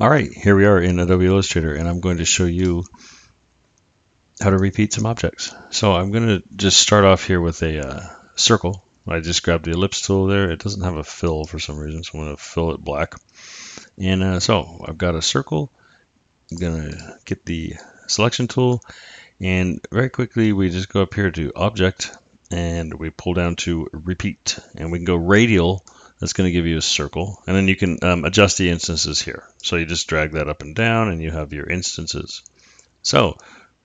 All right, here we are in Adobe Illustrator, and I'm going to show you how to repeat some objects. So I'm going to just start off here with a circle. I just grabbed the ellipse tool there. It doesn't have a fill for some reason, so I'm going to fill it black. And so I've got a circle. I'm going to get the selection tool, and very quickly we just go up here to Object, and we pull down to Repeat, and we can go Radial. That's going to give you a circle, and then you can adjust the instances here. So you just drag that up and down, and you have your instances. So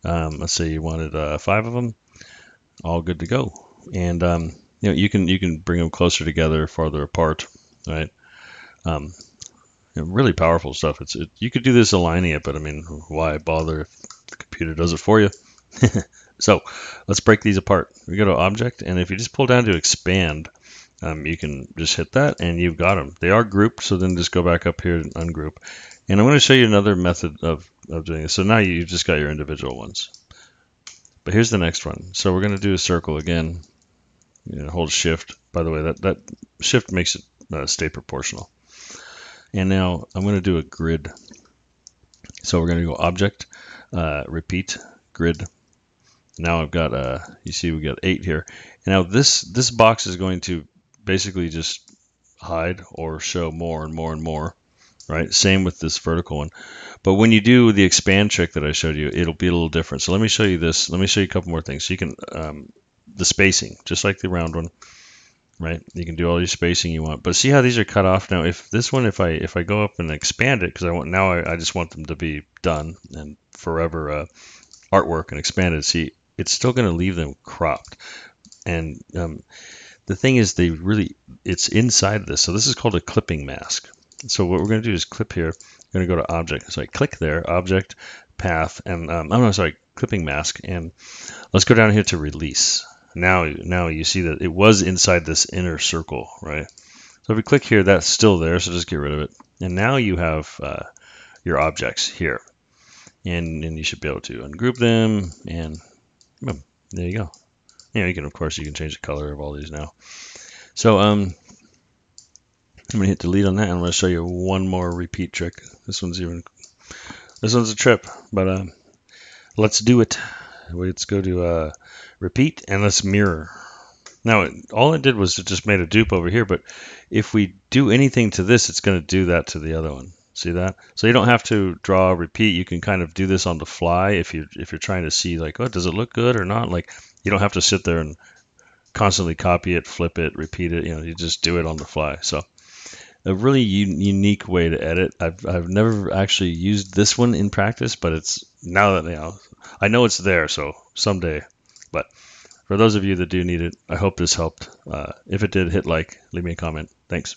let's say you wanted 5 of them, all good to go. And you can bring them closer together, farther apart, right? Really powerful stuff. You could do this aligning it, but I mean, why bother if the computer does it for you? So let's break these apart. We go to Object, and if you just pull down to Expand, you can just hit that and you've got them. They are grouped, so then just go back up here and ungroup. And I'm going to show you another method of doing this. So now you've just got your individual ones. But here's the next one. So we're going to do a circle again. Hold Shift. By the way, that Shift makes it stay proportional. And now I'm going to do a grid. So we're going to go Object, Repeat, Grid. Now I've got, you see we got 8 here. And now this box is going to basically just hide or show more and more and more, right? Same with this vertical one. But when you do the expand trick that I showed you, it'll be a little different. So let me show you this. Let me show you a couple more things. So you can, the spacing, just like the round one, right? You can do all your spacing you want. But see how these are cut off now? If this one, if I go up and expand it, because I just want them to be done and forever artwork and expanded. See, it's still going to leave them cropped. And the thing is, it's inside of this. So this is called a clipping mask. So what we're going to do is clip here. We're going to go to Object. So I click there, Object, Path, and clipping mask. And let's go down here to Release. Now you see that it was inside this inner circle, right? So if we click here, that's still there. So just get rid of it. And now you have your objects here. And you should be able to ungroup them, and boom, there you go. You can, of course, you can change the color of all these now. So I'm gonna hit delete on that, and I'm gonna show you one more repeat trick. This one's a trip, but let's do it. Let's go to repeat, and let's mirror. Now, all it did was it just made a dupe over here, but if we do anything to this, it's gonna do that to the other one. See that? So you don't have to draw repeat. You can kind of do this on the fly if you're trying to see like, oh, does it look good or not? Like, you don't have to sit there and constantly copy it, flip it, repeat it. You just do it on the fly. So a really unique way to edit. I've never actually used this one in practice, but it's now that I know it's there. So someday. But for those of you that do need it, I hope this helped. If it did, hit like, leave me a comment. Thanks.